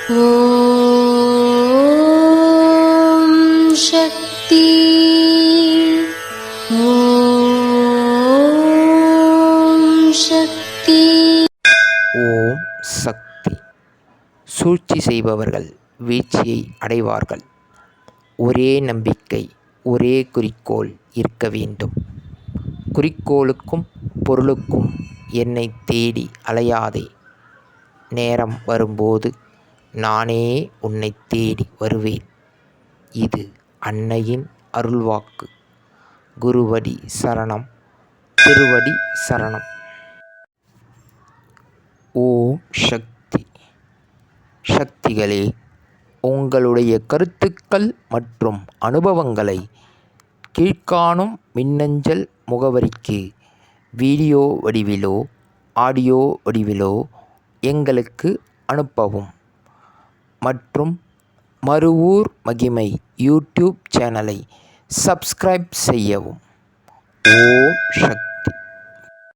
ஓம் சக்தி. ஓம் சக்தி. ஓம் சக்தி. சூழ்ச்சி செய்பவர்கள் வீழ்ச்சியை அடைவார்கள். ஒரே நம்பிக்கை, ஒரே குறிக்கோள் இருக்க வேண்டும். குறிக்கோளுக்கும் பொருளுக்கும் என்னை தேடி அலையாதே. நேரம் வரும்போது நானே உன்னை தேடி வருவேன். இது அன்னையின் அருள்வாக்கு. குருவடி சரணம், திருவடி சரணம். ஓம் சக்தி. சக்திகளே, உங்களுடைய கருத்துக்கள் மற்றும் அனுபவங்களை கீழ்க்காணும் மின்னஞ்சல் முகவரிக்கு வீடியோ வடிவிலோ ஆடியோ வடிவிலோ எங்களுக்கு அனுப்பவும். மற்றும் மறுவூர் மகிமை யூடியூப் சேனலை சப்ஸ்கிரைப் செய்யவும். ஓம் சக்தி.